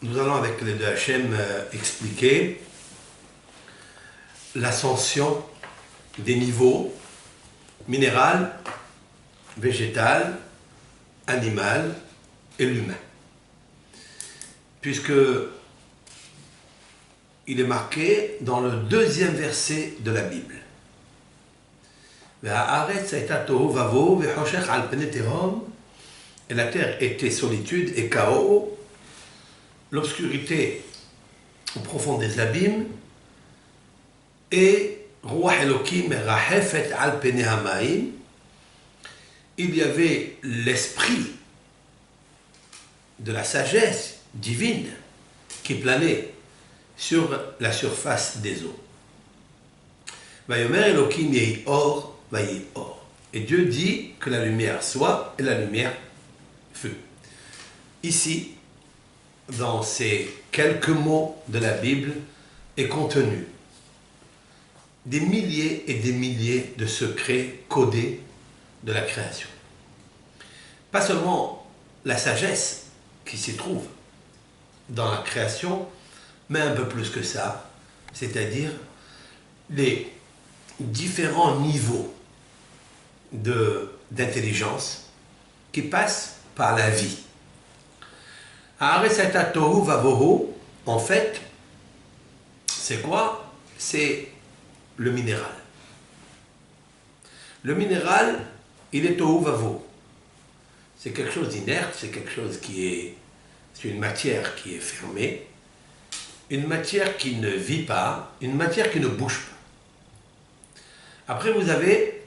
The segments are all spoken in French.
nous allons avec les deux Hachem expliquer l'ascension des niveaux minéral, végétal, animal et l'humain. Puisque il est marqué dans le deuxième verset de la Bible. Et la terre était solitude et chaos, l'obscurité au profond des abîmes, et il y avait l'esprit de la sagesse divine qui planait sur la surface des eaux. Et Dieu dit que la lumière soit, et la lumière fut. Ici, dans ces quelques mots de la Bible, est contenu des milliers et des milliers de secrets codés de la création. Pas seulement la sagesse qui s'y trouve dans la création, mais un peu plus que ça, c'est-à-dire les différents niveaux d'intelligence qui passent par la vie. En fait, c'est quoi? C'est le minéral. Le minéral, il est tohu vavo. C'est quelque chose d'inerte, c'est quelque chose c'est une matière qui est fermée, une matière qui ne vit pas, une matière qui ne bouge pas. Après, vous avez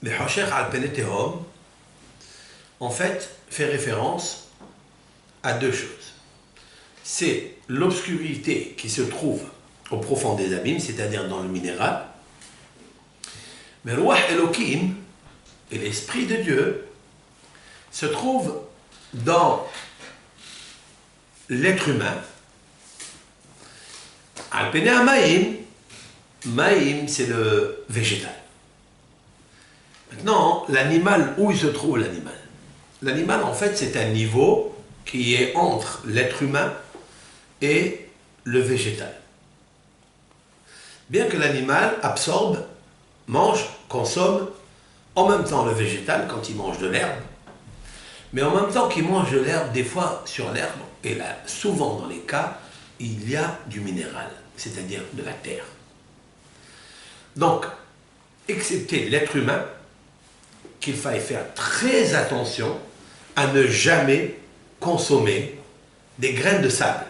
le Hosher al Penetehom, en fait, fait référence à deux choses. C'est l'obscurité qui se trouve au profond des abîmes, c'est-à-dire dans le minéral. Mais Ruach Elohim, et l'Esprit de Dieu, se trouve dans l'être humain. Al-Pene Maïm, Maïm c'est le végétal. Maintenant, l'animal, où il se trouve l'animal? L'animal, en fait, c'est un niveau qui est entre l'être humain et le végétal. Bien que l'animal absorbe, mange, consomme, en même temps le végétal quand il mange de l'herbe, mais en même temps qu'il mange de l'herbe, des fois sur l'herbe, et là, souvent dans les cas, il y a du minéral, c'est-à-dire de la terre. Donc, excepté l'être humain, qu'il faille faire très attention à ne jamais consommer des graines de sable.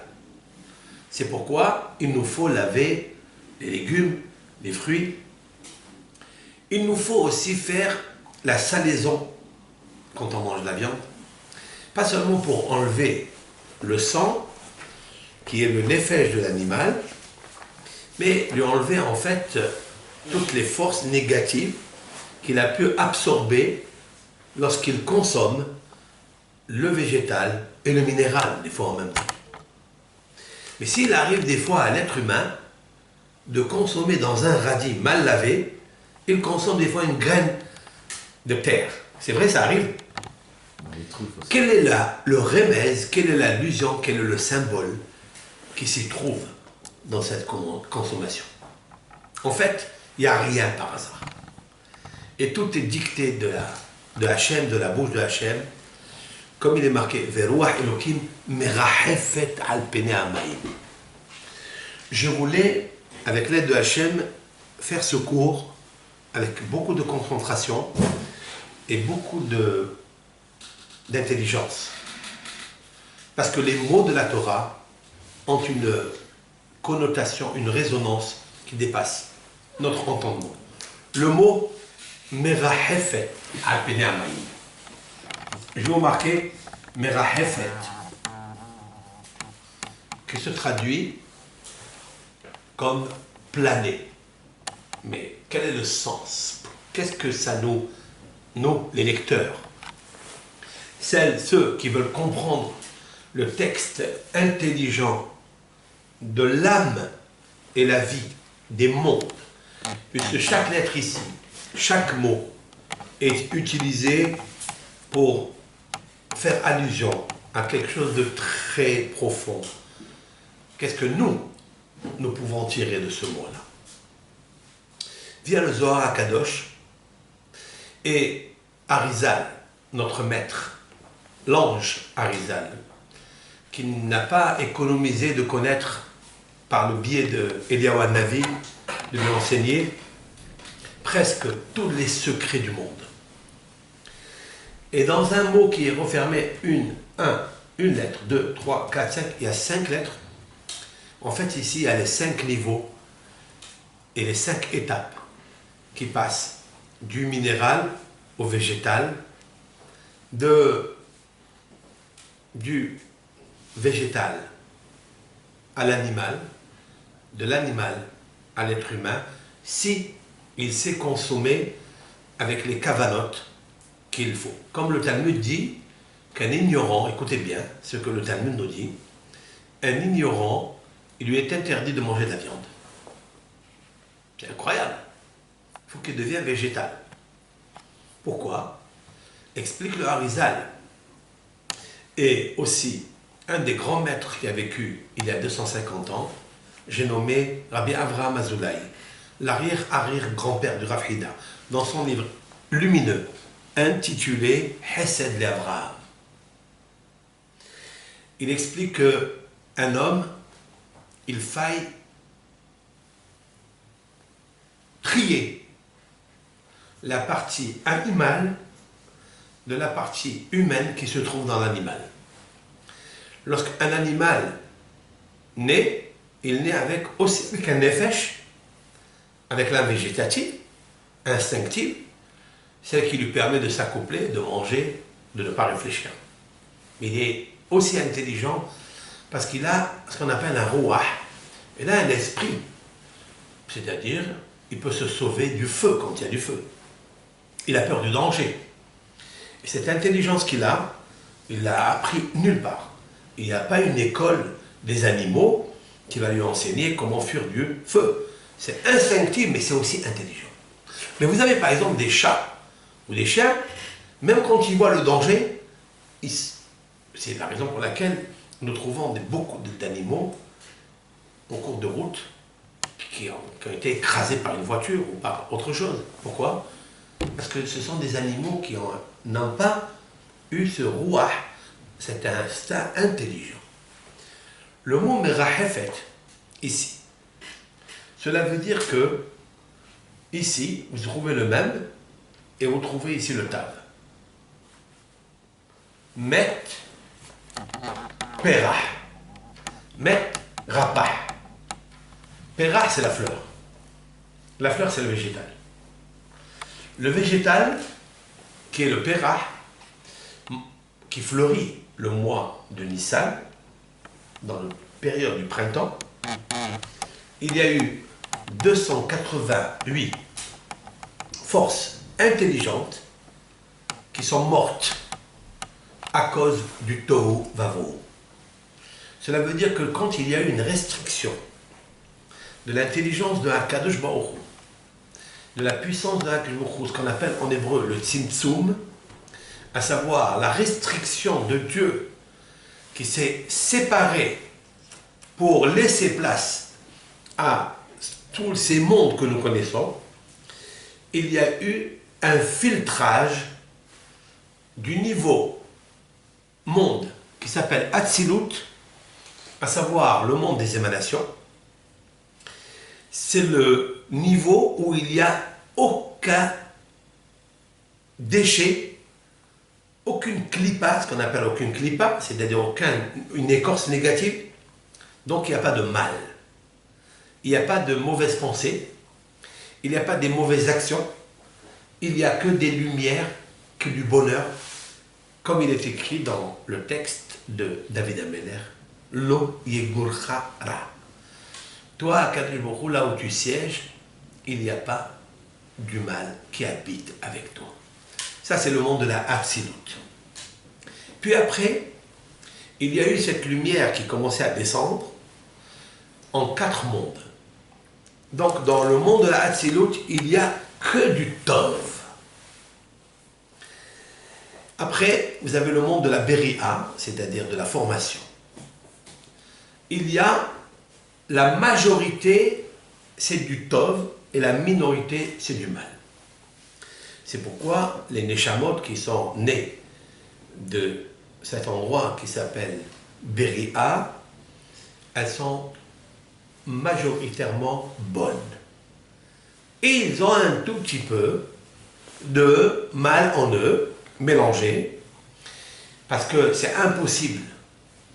C'est pourquoi il nous faut laver les légumes, les fruits. Il nous faut aussi faire la salaison quand on mange de la viande. Pas seulement pour enlever le sang, qui est le nefesh de l'animal, mais lui enlever en fait toutes les forces négatives qu'il a pu absorber lorsqu'il consomme le végétal et le minéral, des fois en même temps. Mais s'il arrive des fois à l'être humain de consommer dans un radis mal lavé, il consomme des fois une graine de terre. C'est vrai, ça arrive. Quel est le remède, quelle est l'allusion, quel est le symbole qui s'y trouve dans cette consommation? En fait, il n'y a rien par hasard. Et tout est dicté de Hachem, de la bouche de Hachem, comme il est marqué, Veruach Elohim merachefet al pene hamayim. Je voulais, avec l'aide de Hachem, faire ce cours avec beaucoup de concentration et beaucoup d'intelligence. Parce que les mots de la Torah ont une connotation, une résonance qui dépasse notre entendement. Le mot merachefet al pene hamayim. Je vais vous marquer merachefet, qui se traduit comme planer. Mais quel est le sens? Qu'est-ce que ça nous, les lecteurs, ceux qui veulent comprendre le texte intelligent de l'âme et la vie des mondes, puisque chaque lettre ici, chaque mot est utilisé pour faire allusion à quelque chose de très profond. Qu'est-ce que nous pouvons tirer de ce mot-là? Via le Zohar Kadosh et Arizal, notre maître, l'ange Arizal, qui n'a pas économisé de connaître par le biais de Eliyahu Hanavi, de lui enseigner presque tous les secrets du monde. Et dans un mot qui est refermé une lettre, 2, 3, 4, 5, il y a 5 lettres. En fait, ici, il y a les 5 niveaux et les 5 étapes qui passent du minéral au végétal, du végétal à l'animal, de l'animal à l'être humain, si il sait consommer avec les cavanotes qu'il faut. Comme le Talmud dit qu'un ignorant, écoutez bien ce que le Talmud nous dit, un ignorant, il lui est interdit de manger de la viande. C'est incroyable. Il faut qu'il devienne végétal. Pourquoi? Explique le Harizal. Et aussi, un des grands maîtres qui a vécu il y a 250 ans, j'ai nommé Rabbi Avraham Azoulay, l'arrière-arrière-grand-père du Rav Hida, dans son livre lumineux, intitulé Hesed l'Avraham. Il explique qu'un homme, il faille trier la partie animale de la partie humaine qui se trouve dans l'animal. Lorsqu'un animal naît, il naît avec un nefesh, avec l'âme végétative, instinctive, celle qui lui permet de s'accoupler, de manger, de ne pas réfléchir. Mais il est aussi intelligent parce qu'il a ce qu'on appelle un rouah. Il a un esprit, c'est-à-dire il peut se sauver du feu quand il y a du feu. Il a peur du danger. Et cette intelligence qu'il a, il l'a appris nulle part. Il n'y a pas une école des animaux qui va lui enseigner comment fuir du feu. C'est instinctif, mais c'est aussi intelligent. Mais vous avez par exemple des chats ou des chiens, même quand ils voient le danger, c'est la raison pour laquelle nous trouvons beaucoup d'animaux au cours de route qui ont été écrasés par une voiture ou par autre chose. Pourquoi? Parce que ce sont des animaux qui n'ont pas eu ce rouah, cet instinct intelligent. Le mot merahefet, ici, cela veut dire que ici, vous trouvez le même et vous trouvez ici le tav. Met perah. Met rapah. Perah, c'est la fleur. La fleur, c'est le végétal. Le végétal, qui est le perah, qui fleurit le mois de Nissan, dans la période du printemps, il y a eu 288 forces intelligentes qui sont mortes à cause du tohu vavohu. Cela veut dire que quand il y a eu une restriction de l'intelligence de Hakadosh Baruch Hu, de la puissance de Hakadosh Baruch Hu, ce qu'on appelle en hébreu le tzimtzum, à savoir la restriction de Dieu qui s'est séparé pour laisser place à tous ces mondes que nous connaissons, il y a eu un filtrage du niveau monde qui s'appelle Hatzilut, à savoir le monde des émanations. C'est le niveau où il n'y a aucun déchet, aucune clipa, ce qu'on appelle aucune clipa, c'est-à-dire une écorce négative. Donc il n'y a pas de mal, il n'y a pas de mauvaise pensée, il n'y a pas des mauvaises actions, il n'y a que des lumières, que du bonheur, comme il est écrit dans le texte de David Ameller, Lo yegurcha ra. Toi, à Kadosh Baruch Hu, là où tu sièges, il n'y a pas du mal qui habite avec toi. Ça, c'est le monde de la Hatzilut. Puis après, il y a eu cette lumière qui commençait à descendre en 4 mondes. Donc, dans le monde de la Hatzilut, il n'y a que du Tov. Après, vous avez le monde de la Beria, c'est-à-dire de la formation. Il y a la majorité, c'est du Tov, et la minorité, c'est du mal. C'est pourquoi les Neshamot qui sont nés de cet endroit qui s'appelle Beria, elles sont majoritairement bonnes. Et ils ont un tout petit peu de mal en eux, mélangé, parce que c'est impossible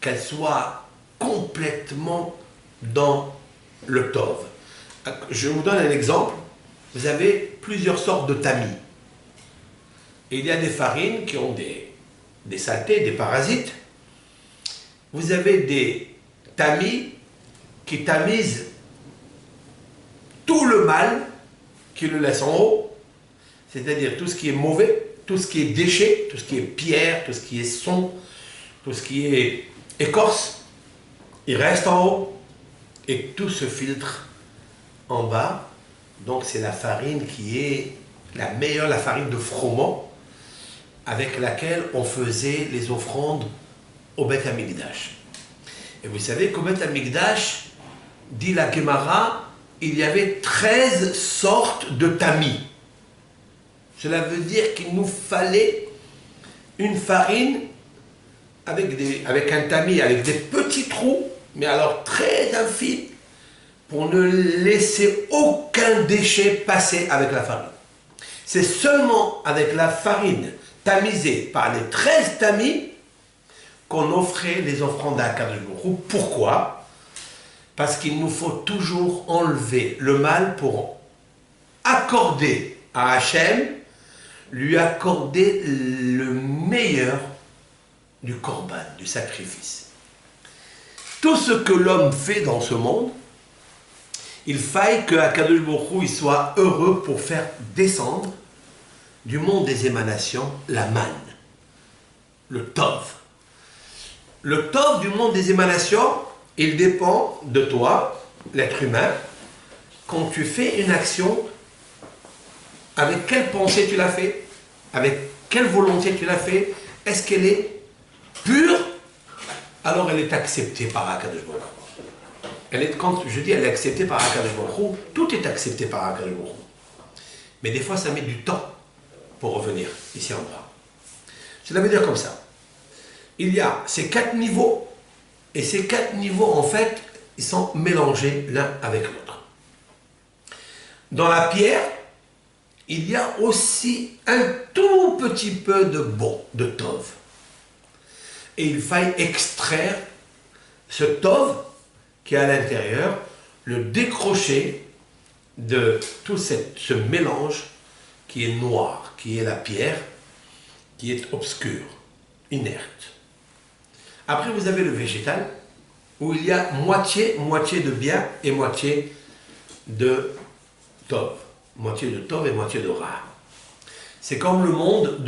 qu'elles soient complètement dans le Tov. Je vous donne un exemple. Vous avez plusieurs sortes de tamis. Et il y a des farines qui ont des saletés, des parasites. Vous avez des tamis qui tamisent tout le mal, qui le laissent en haut, c'est-à-dire tout ce qui est mauvais, tout ce qui est déchet, tout ce qui est pierre, tout ce qui est son, tout ce qui est écorce, il reste en haut et tout se filtre en bas. Donc c'est la farine qui est la meilleure, la farine de froment avec laquelle on faisait les offrandes au Beth Amikdash. Et vous savez qu'au Beth Amikdash, dit la Gemara, il y avait 13 sortes de tamis. Cela veut dire qu'il nous fallait une farine avec un tamis, avec des petits trous, mais alors très infimes, pour ne laisser aucun déchet passer avec la farine. C'est seulement avec la farine tamisée par les 13 tamis qu'on offrait les offrandes à Akadosh Baruch Hu. Pourquoi? Parce qu'il nous faut toujours enlever le mal pour accorder à Hachem, lui accorder le meilleur du korban, du sacrifice. Tout ce que l'homme fait dans ce monde, il faille que Akadosh Baruch Hu soit heureux pour faire descendre du monde des émanations la manne, le tov. Le tov du monde des émanations, il dépend de toi, l'être humain, quand tu fais une action, avec quelle pensée tu l'as fait, avec quelle volonté tu l'as fait, est-ce qu'elle est pure, alors elle est acceptée par Akadosh Baruch Hu. Quand je dis elle est acceptée par Akadosh Baruch Hu, tout est accepté par Akadosh Baruch Hu. Mais des fois ça met du temps pour revenir ici en bas. Cela veut dire comme ça. Il y a ces 4 niveaux, et ces 4 niveaux, en fait, ils sont mélangés l'un avec l'autre. Dans la pierre, il y a aussi un tout petit peu de bon, de tov. Et il faille extraire ce tov qui est à l'intérieur, le décrocher de tout ce mélange qui est noir, qui est la pierre, qui est obscure, inerte. Après, vous avez le végétal, où il y a moitié de bien et moitié de tov. Moitié de tov et moitié de ra. C'est comme le monde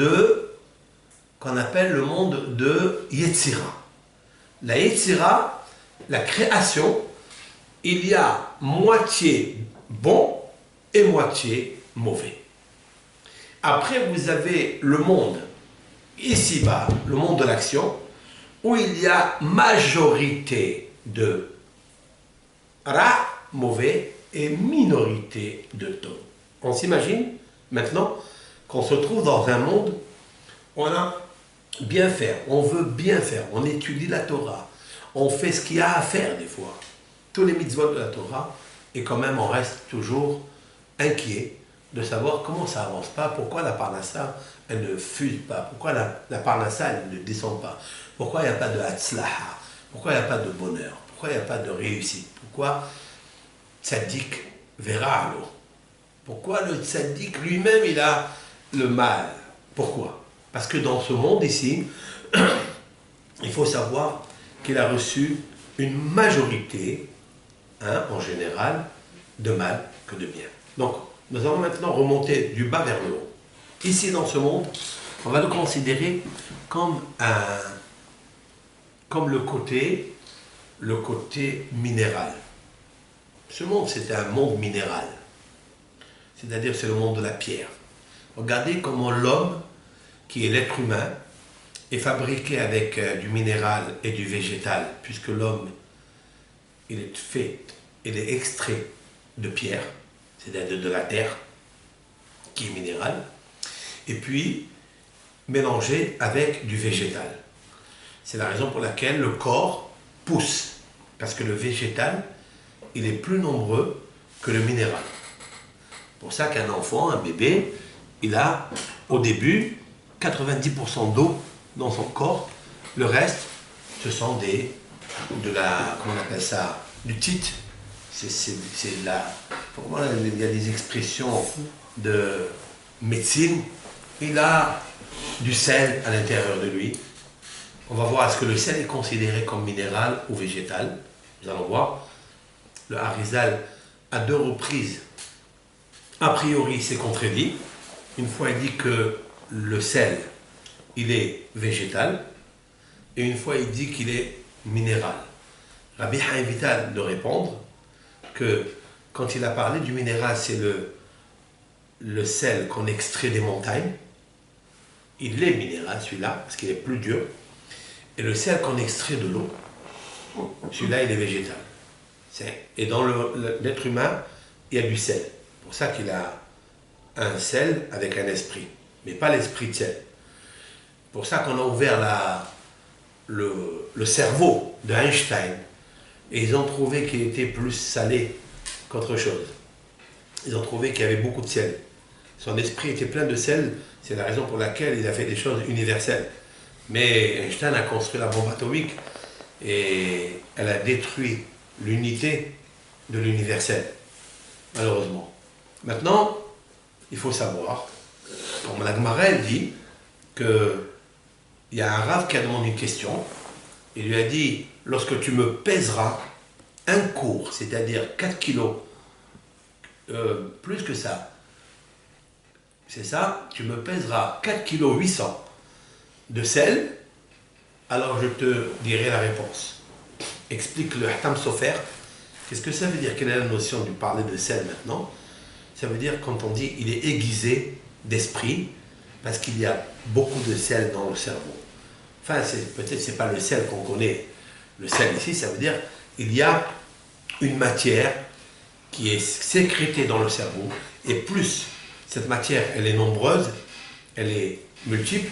qu'on appelle le monde de Yetzira. La Yetzira, la création, il y a moitié bon et moitié mauvais. Après, vous avez le monde ici-bas, le monde de l'action, où il y a majorité de ra, mauvais, et minorité de tov. On s'imagine maintenant qu'on se trouve dans un monde où on a bien faire, on veut bien faire, on étudie la Torah, on fait ce qu'il y a à faire des fois, tous les mitzvot de la Torah, et quand même on reste toujours inquiet de savoir comment ça avance pas, pourquoi la parnassa elle ne fuse pas, pourquoi la parnassa elle ne descend pas, pourquoi il n'y a pas de hatzlaha, pourquoi il n'y a pas de bonheur, pourquoi il n'y a pas de réussite, pourquoi tzaddik verra l'eau, pourquoi le tzaddik lui-même il a le mal, pourquoi? Parce que dans ce monde ici, il faut savoir qu'il a reçu une majorité, en général, de mal que de bien. Donc, nous allons maintenant remonter du bas vers le haut. Ici, dans ce monde, on va le considérer comme le côté minéral. Ce monde, c'est un monde minéral. C'est-à-dire, c'est le monde de la pierre. Regardez comment l'homme, qui est l'être humain, est fabriqué avec du minéral et du végétal, puisque l'homme, il est extrait de pierre, c'est-à-dire de la terre, qui est minérale, et puis mélangé avec du végétal. C'est la raison pour laquelle le corps pousse, parce que le végétal, il est plus nombreux que le minéral. C'est pour ça qu'un enfant, un bébé, il a au début 90% d'eau dans son corps, le reste, ce sont comment on appelle ça, du tite. C'est de la, pour moi, il y a des expressions de médecine. Il a du sel à l'intérieur de lui. On va voir est-ce que le sel est considéré comme minéral ou végétal. Nous allons voir. Le Harizal, à 2 reprises, a priori, s'est contredit. Une fois, il dit que le sel, il est végétal. Et une fois, il dit qu'il est minéral. Rabbi Haim Vital de répondre que quand il a parlé du minéral, c'est le sel qu'on extrait des montagnes. Il est minéral, celui-là, parce qu'il est plus dur. Et le sel qu'on extrait de l'eau, celui-là, il est végétal. Et dans l'être humain, il y a du sel. C'est pour ça qu'il a un sel avec un esprit, mais pas l'esprit de sel. C'est pour ça qu'on a ouvert le cerveau d'Einstein. Et ils ont trouvé qu'il était plus salé qu'autre chose. Ils ont trouvé qu'il y avait beaucoup de sel. Son esprit était plein de sel, c'est la raison pour laquelle il a fait des choses universelles. Mais Einstein a construit la bombe atomique et elle a détruit l'unité de l'universel, malheureusement. Maintenant, il faut savoir, comme la Gemara dit, qu'il y a un rave qui a demandé une question. Il lui a dit, lorsque tu me pèseras un cours, c'est-à-dire 4 kilos, plus que ça, c'est ça, tu me pèseras 4 kilos 800 de sel, alors je te dirai la réponse. Explique le Hatam Sofer. Qu'est-ce que ça veut dire? Quelle est la notion de parler de sel maintenant? Ça veut dire quand on dit il est aiguisé d'esprit, parce qu'il y a beaucoup de sel dans le cerveau. Enfin, peut-être c'est pas le sel qu'on connaît. Le sel ici, ça veut dire il y a une matière qui est sécrétée dans le cerveau, et plus cette matière, elle est nombreuse, elle est multiple,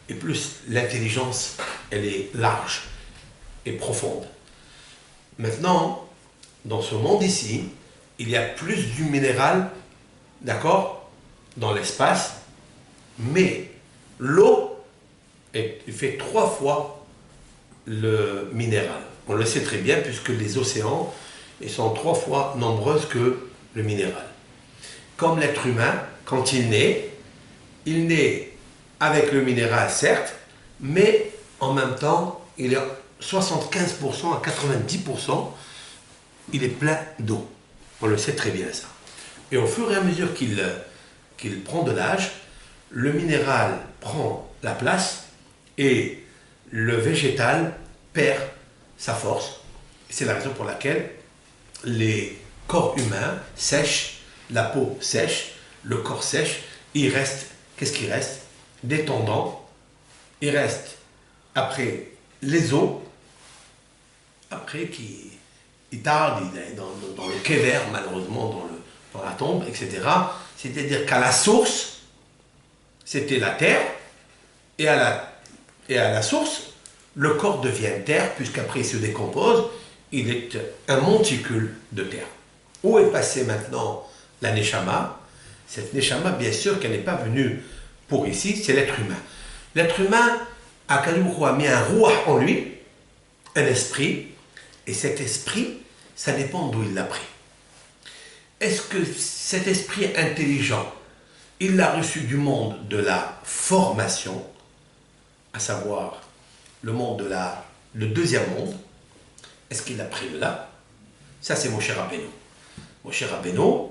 et plus l'intelligence, elle est large et profonde. Maintenant, dans ce monde ici, il y a plus du minéral, d'accord, dans l'espace, mais l'eau fait 3 fois le minéral. On le sait très bien puisque les océans ils sont 3 fois nombreuses que le minéral. Comme l'être humain, quand il naît avec le minéral certes, mais en même temps, il est 75% à 90%, il est plein d'eau. On le sait très bien ça. Et au fur et à mesure qu'il prend de l'âge, le minéral prend la place et le végétal perd sa force. C'est la raison pour laquelle les corps humains sèchent, la peau sèche, le corps sèche, il reste, qu'est-ce qui reste? Des tendons, il reste après les os, après qui tardent dans le kéver, malheureusement, dans la tombe, etc. C'est-à-dire qu'à la source, c'était la terre, et à la source, le corps devient terre, puisqu'après il se décompose, il est un monticule de terre. Où est passée maintenant la Neshama? Cette Neshama, bien sûr qu'elle n'est pas venue pour ici, c'est l'être humain. L'être humain, Akadosh Baruch Hu a mis un rouah en lui, un esprit, et cet esprit, ça dépend d'où il l'a pris. Est-ce que cet esprit intelligent, il l'a reçu du monde de la formation, à savoir le monde le deuxième monde? Est-ce qu'il l'a pris de là? Ça, c'est Moshe Rabbeinu. Moshe Rabbeinu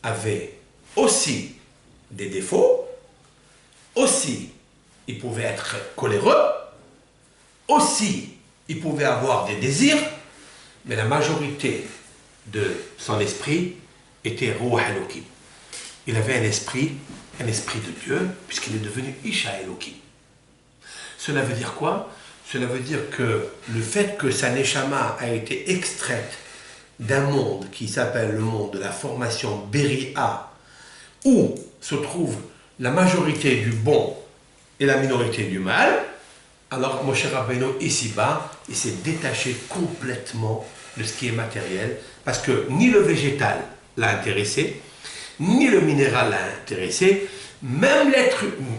avait aussi des défauts, aussi il pouvait être coléreux, aussi il pouvait avoir des désirs, mais la majorité de son esprit était Ruach Elohim. Il avait un esprit de Dieu, puisqu'il est devenu Isha Elohim. Cela veut dire quoi? Cela veut dire que le fait que sa Neshama a été extraite d'un monde qui s'appelle le monde de la formation Beria, où se trouve la majorité du bon et la minorité du mal, alors Moshe Rabbeinu ici-bas, il s'est détaché complètement de ce qui est matériel, parce que ni le végétal l'a intéressé, ni le minéral l'a intéressé, même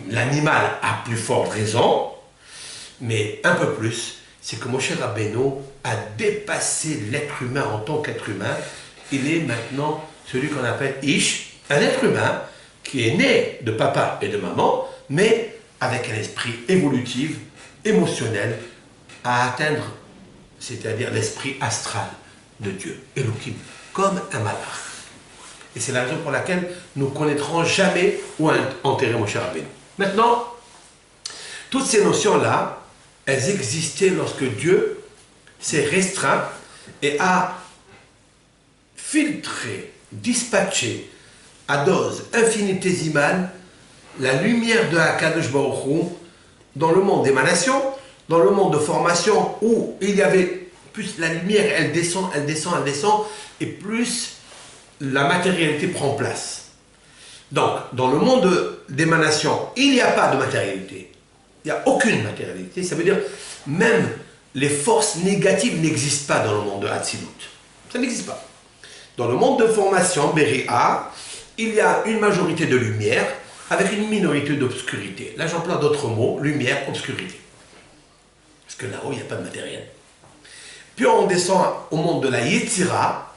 l'animal a plus forte raison, mais un peu plus, c'est que Moshe Rabbeinu a dépassé l'être humain en tant qu'être humain. Il est maintenant celui qu'on appelle Ish, un être humain qui est né de papa et de maman, mais avec un esprit évolutif, émotionnel, à atteindre, c'est-à-dire l'esprit astral de Dieu, Elohim, comme un malach. Et c'est la raison pour laquelle nous ne connaîtrons jamais où enterrer Moshe Rabbeinu. Maintenant, toutes ces notions-là, elles existaient lorsque Dieu s'est restreint et a filtré, dispatché à dose infinitésimale la lumière de Akadosh Baruch Hu dans le monde d'émanation, dans le monde de formation où il y avait plus la lumière, elle descend, elle descend, elle descend, et plus la matérialité prend place. Donc, dans le monde d'émanation, il n'y a pas de matérialité. Il n'y a aucune matérialité. Ça veut dire, même les forces négatives n'existent pas dans le monde de Hatzilut. Ça n'existe pas. Dans le monde de formation, Beria, il y a une majorité de lumière avec une minorité d'obscurité. Là, j'emploie d'autres mots, lumière, obscurité. Parce que là-haut, il n'y a pas de matériel. Puis on descend au monde de la Yetzira.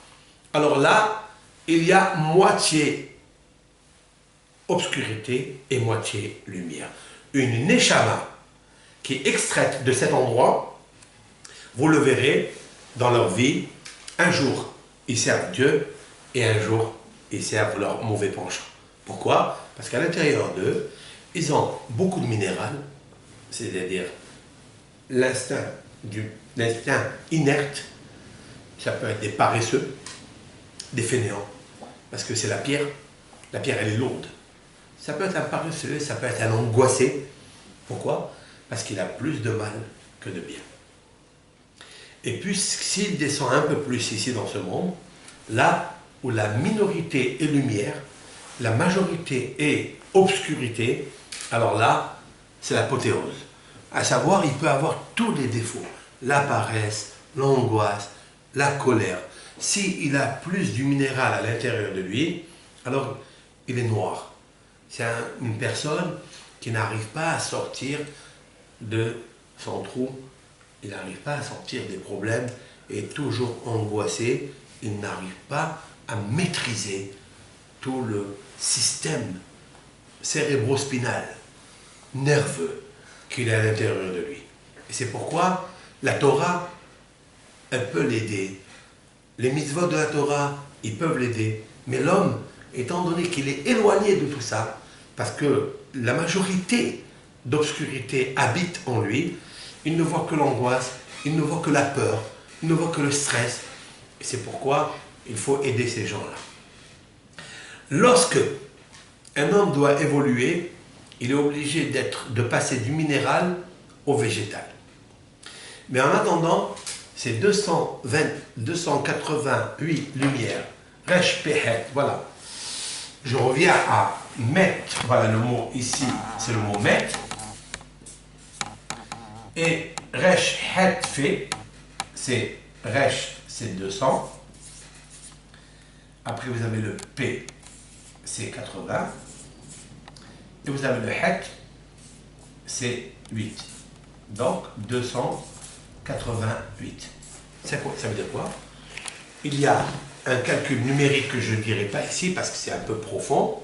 Alors là, il y a moitié obscurité et moitié lumière. Une Neshama qui est extraite de cet endroit, vous le verrez dans leur vie, un jour ils servent Dieu et un jour ils servent leur mauvais penchant. Pourquoi? Parce qu'à l'intérieur d'eux, ils ont beaucoup de minéral, c'est-à-dire l'instinct inerte, ça peut être des paresseux, des fainéants, parce que c'est la pierre elle est lourde. Ça peut être un paresseux, ça peut être un angoissé. Pourquoi? Parce qu'il a plus de mal que de bien. Et puis, s'il descend un peu plus ici dans ce monde, là où la minorité est lumière, la majorité est obscurité, alors là, c'est l'apothéose. À savoir, il peut avoir tous les défauts. La paresse, l'angoisse, la colère. S'il a plus du minéral à l'intérieur de lui, alors il est noir. C'est une personne qui n'arrive pas à sortir de son trou, il n'arrive pas à sortir des problèmes, est toujours angoissé, il n'arrive pas à maîtriser tout le système cérébrospinal, nerveux qu'il a à l'intérieur de lui. Et c'est pourquoi la Torah, elle peut l'aider. Les mitzvot de la Torah, ils peuvent l'aider. Mais l'homme, étant donné qu'il est éloigné de tout ça, parce que la majorité d'obscurité habite en lui, il ne voit que l'angoisse, il ne voit que la peur, il ne voit que le stress. Et c'est pourquoi il faut aider ces gens-là. Lorsque un homme doit évoluer, il est obligé de passer du minéral au végétal. Mais en attendant, c'est 288 lumières. Resh Pehet, voilà. Je reviens à Met, voilà le mot ici, c'est le mot Met. Et Resh Het Fe, c'est Resh, c'est 200. Après vous avez le P, c'est 80. Et vous avez le Het, c'est 8. Donc 288. Ça veut dire quoi? Il y a un calcul numérique que je ne dirai pas ici parce que c'est un peu profond,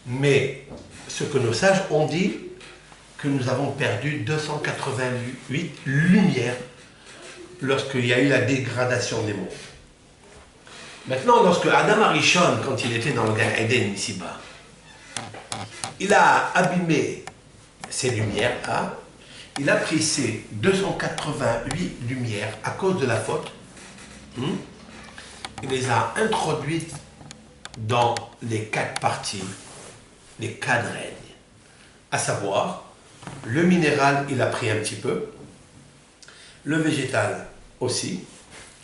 mais ce que nos sages ont dit, que nous avons perdu 288 lumières lorsqu'il y a eu la dégradation des mondes. Maintenant, lorsque Adam Arishon, quand il était dans le Gan Eden ici-bas, il a abîmé ces lumières-là, il a pris ces 288 lumières à cause de la faute, il les a introduites dans les 4 parties, les 4 règnes. À savoir, le minéral, il a pris un petit peu, le végétal aussi,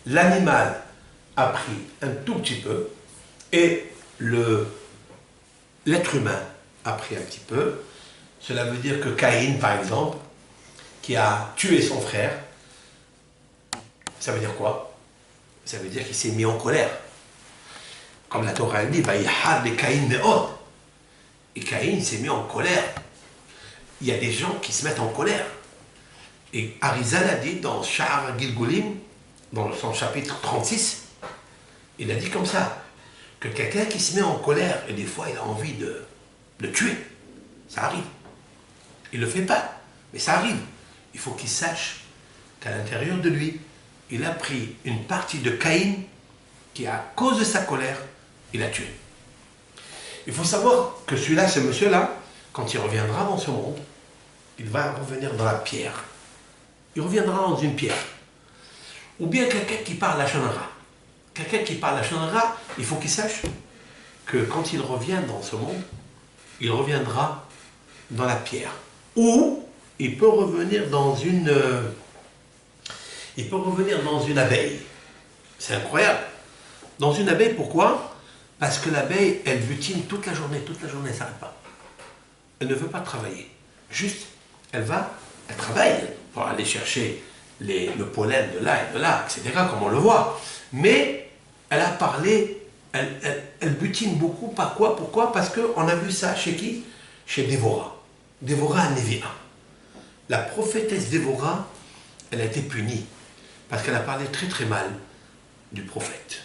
l'animal a pris un tout petit peu, et l'être humain a pris un petit peu. Cela veut dire que Caïn, par exemple, qui a tué son frère, ça veut dire quoi? Ça veut dire qu'il s'est mis en colère. Comme la Torah dit, et Caïn s'est mis en colère. Il y a des gens qui se mettent en colère. Et Arizal a dit dans Sha'ar Gilgulim, dans son chapitre 36, il a dit comme ça, que quelqu'un qui se met en colère, et des fois il a envie de tuer, ça arrive. Il ne le fait pas, mais ça arrive. Il faut qu'il sache qu'à l'intérieur de lui, il a pris une partie de Caïn qui, à cause de sa colère, il a tué. Il faut savoir que celui-là, ce monsieur-là, quand il reviendra dans ce monde, il va revenir dans la pierre. Il reviendra dans une pierre. Ou bien quelqu'un qui parle la Shonara. Quelqu'un qui parle la Shonara, il faut qu'il sache que quand il revient dans ce monde, il reviendra dans la pierre. Ou il peut revenir dans une abeille. C'est incroyable. Dans une abeille, pourquoi? Parce que l'abeille, elle butine toute la journée, elle ne s'arrête pas. Elle ne veut pas travailler. Juste, elle travaille pour aller chercher le pollen de là et de là, etc., comme on le voit. Mais elle a parlé, elle butine beaucoup, par quoi? Pourquoi? Parce qu'on a vu ça chez qui? Chez Dévorah. Dévorah Nevi'a. La prophétesse Dévorah, elle a été punie parce qu'elle a parlé très très mal du prophète.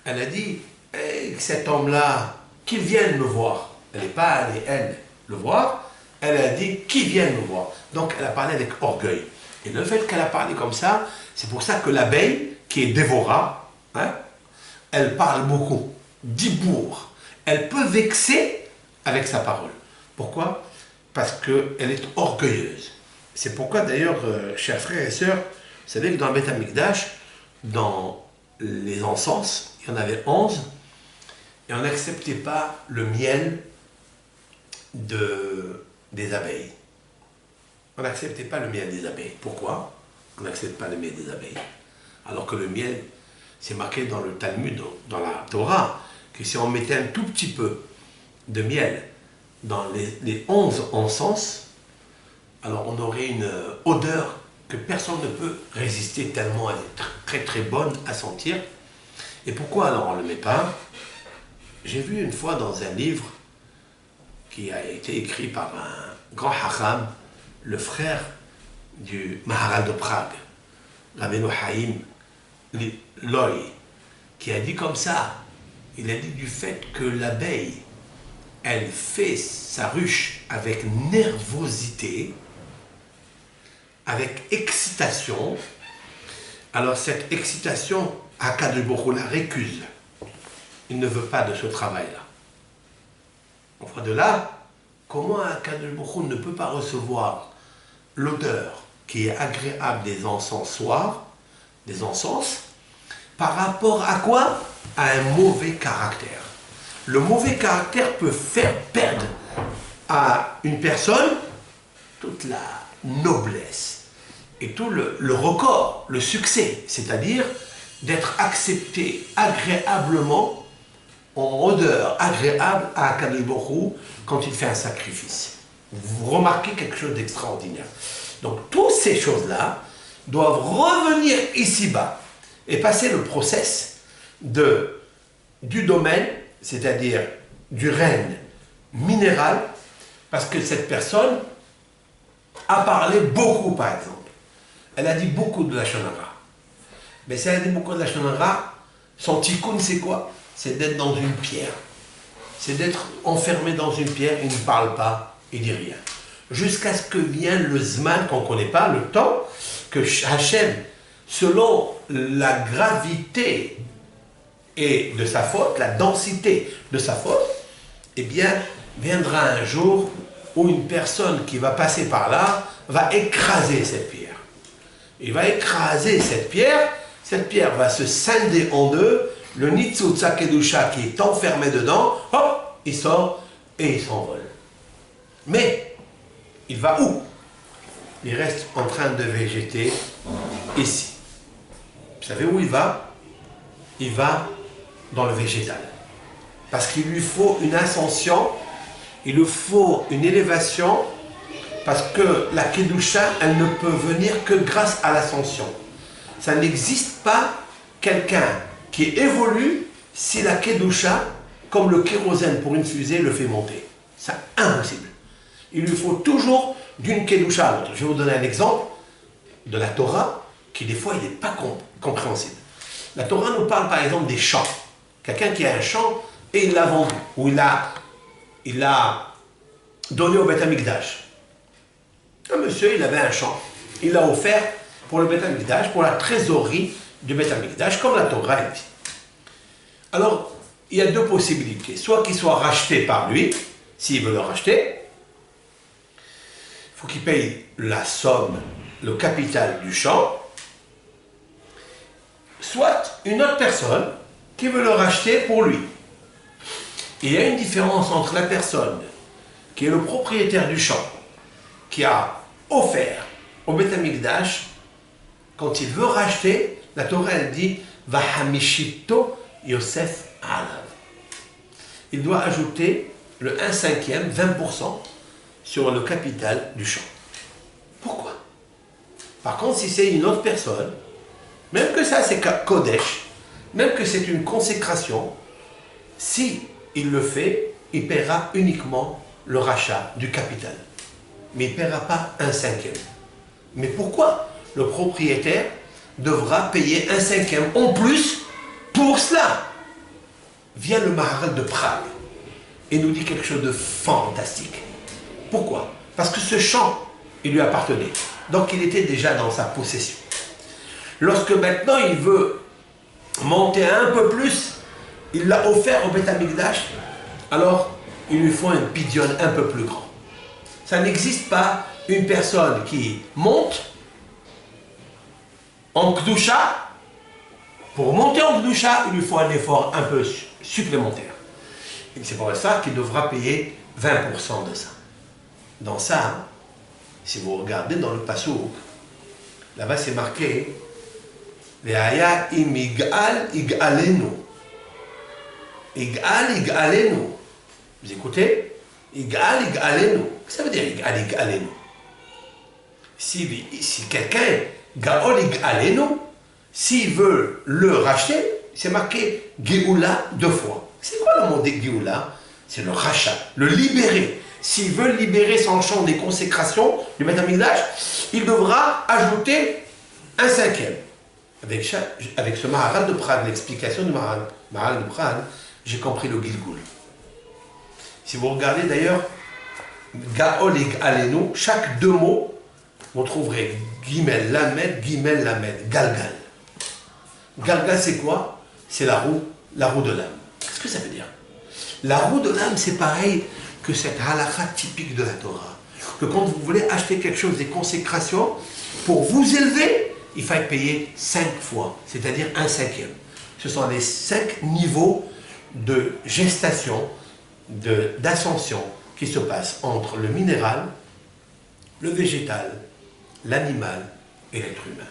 Elle a dit, hey, cet homme-là, qu'il vienne me voir. Elle n'est pas allée, elle, le voir. Elle a dit, qu'il vienne me voir. Donc elle a parlé avec orgueil. Et le fait qu'elle a parlé comme ça, c'est pour ça que l'abeille, qui est Dévorah, hein, elle parle beaucoup, dibourg. Elle peut vexer avec sa parole. Pourquoi? Parce qu'elle est orgueilleuse. C'est pourquoi d'ailleurs, chers frères et sœurs, vous savez que dans le Beth Amikdash, dans les encens, il y en avait 11, et on n'acceptait pas le miel des abeilles. On n'acceptait pas le miel des abeilles. Pourquoi on n'accepte pas le miel des abeilles? Alors que le miel, c'est marqué dans le Talmud, dans la Torah, que si on mettait un tout petit peu de miel dans les 11 encens, alors on aurait une odeur que personne ne peut résister tellement elle est très très bonne à sentir. Et pourquoi alors on ne le met pas? J'ai vu une fois dans un livre qui a été écrit par un grand hacham, le frère du Maharal de Prague, Rabbeinu Haïm Loï, qui a dit comme ça, il a dit du fait que l'abeille, elle fait sa ruche avec nervosité, avec excitation, alors cette excitation, Akadosh Baruch Hu la récuse. Il ne veut pas de ce travail-là. On voit de là, comment Akadosh Baruch Hu ne peut pas recevoir l'odeur qui est agréable des encensoirs, des encens, par rapport à quoi? À un mauvais caractère. Le mauvais caractère peut faire perdre à une personne toute la noblesse et tout le record, le succès, c'est-à-dire d'être accepté agréablement, en odeur agréable à Akadosh Baruch Hu quand il fait un sacrifice. Vous remarquez quelque chose d'extraordinaire. Donc toutes ces choses-là doivent revenir ici-bas et passer le process du domaine, c'est-à-dire du règne minéral, parce que cette personne a parlé beaucoup, par exemple. Elle a dit beaucoup de la Shonara. Mais si elle a dit beaucoup de la Shonara, son tikkun, c'est quoi? C'est d'être dans une pierre. C'est d'être enfermé dans une pierre, il ne parle pas, il ne dit rien. Jusqu'à ce que vienne le Zman qu'on ne connaît pas, le temps, que Hachem, selon la gravité et de sa faute, la densité de sa faute, eh bien, viendra un jour où une personne qui va passer par là va écraser cette pierre. Il va écraser cette pierre va se scinder en deux, le Nitzutza Kedusha qui est enfermé dedans, hop, il sort et il s'envole. Mais, il va où? Il reste en train de végéter ici. Vous savez où il va? Il va dans le végétal. Parce qu'il lui faut une ascension, il lui faut une élévation, parce que la Kedusha, elle ne peut venir que grâce à l'ascension. Ça n'existe pas quelqu'un qui évolue si la Kedusha, comme le kérosène pour une fusée, le fait monter. C'est impossible. Il lui faut toujours d'une Kedusha à l'autre. Je vais vous donner un exemple de la Torah, qui des fois, il n'est pas compréhensible. La Torah nous parle par exemple des champs. Quelqu'un qui a un champ et il l'a vendu, ou il l'a donné au Beth Amikdash. Un monsieur, il avait un champ. Il l'a offert pour le Beth Amikdash, pour la trésorerie du Beth Amikdash, comme la Torah elle dit. Alors, il y a deux possibilités. Soit qu'il soit racheté par lui, s'il veut le racheter, il faut qu'il paye la somme, le capital du champ, soit une autre personne qui veut le racheter pour lui. Et il y a une différence entre la personne qui est le propriétaire du champ, qui a offert au Beth Amikdash, quand il veut racheter, la Torah elle dit Vahamishito Yosef Alav. Il doit ajouter le 1/5, 20% sur le capital du champ. Pourquoi? Par contre, si c'est une autre personne, même que ça c'est Kodesh, même que c'est une consécration, si il le fait, il paiera uniquement le rachat du capital. Mais il ne paiera pas 1/5. Mais pourquoi le propriétaire devra payer 1/5 en plus pour cela? Vient le Maharal de Prague et nous dit quelque chose de fantastique. Pourquoi? Parce que ce champ, il lui appartenait. Donc il était déjà dans sa possession. Lorsque maintenant il veut monter un peu plus, il l'a offert au Beth Amikdash, alors il lui faut un pidyon un peu plus grand. Ça n'existe pas une personne qui monte en Kedusha. Pour monter en Kedusha, il lui faut un effort un peu supplémentaire. Et c'est pour ça qu'il devra payer 20% de ça. Dans ça, si vous regardez dans le Passouk, là-bas c'est marqué Ve'aya im ig'al ig'alenu. Ig'al ig'alenu. Vous écoutez? Ig'al ig'alenu. Qu'est-ce que ça veut dire ig'al ig'alenu? Si quelqu'un ga'ol ig'alenu, s'il veut le racheter, c'est marqué Géoula 2 fois. C'est quoi le mot de Géoula? C'est le rachat, le libérer. S'il veut libérer son champ des consécrations du Beth Amikdash, il devra ajouter 1/5. Avec ce Maharal de Prague, l'explication du Maharal de Prague, j'ai compris le Gilgul. Si vous regardez d'ailleurs, Gaol et Galenu, chaque 2 mots, vous trouverez Gimel Lamed, Galgal. Galgal, c'est quoi? C'est la roue de l'âme. Qu'est-ce que ça veut dire? La roue de l'âme, c'est pareil que cette halakha typique de la Torah. Que quand vous voulez acheter quelque chose des consécrations, pour vous élever, il faut payer 5 fois, c'est-à-dire 1/5. Ce sont les 5 niveaux de gestation, d'ascension qui se passent entre le minéral, le végétal, l'animal et l'être humain.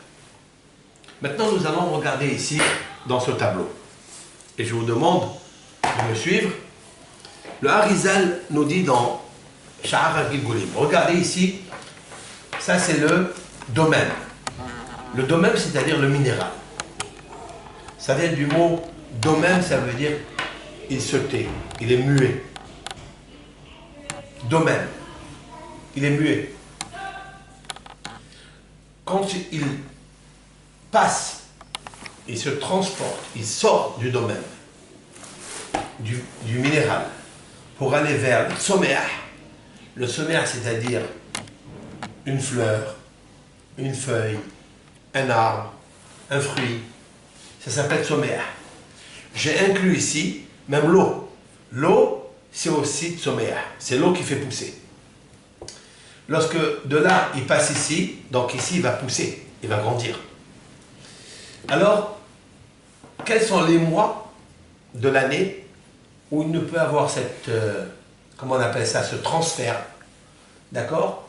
Maintenant, nous allons regarder ici, dans ce tableau. Et je vous demande de me suivre. Le Harizal nous dit dans Sha'ar HaGilgulim, regardez ici, ça c'est le domaine. Le domaine, c'est-à-dire le minéral. Ça vient du mot domaine, ça veut dire il se tait, il est muet. Domaine, il est muet. Quand il passe, il se transporte, il sort du domaine, du minéral, pour aller vers le sommeah. Le sommeah, c'est-à-dire une fleur, une feuille, un arbre, un fruit. Ça s'appelle sommeah. J'ai inclus ici même l'eau. L'eau, c'est aussi sommeah. C'est l'eau qui fait pousser. Lorsque de là, il passe ici, donc ici, il va pousser, il va grandir. Alors, quels sont les mois de l'année où il ne peut avoir cette, comment on appelle ça, ce transfert, d'accord?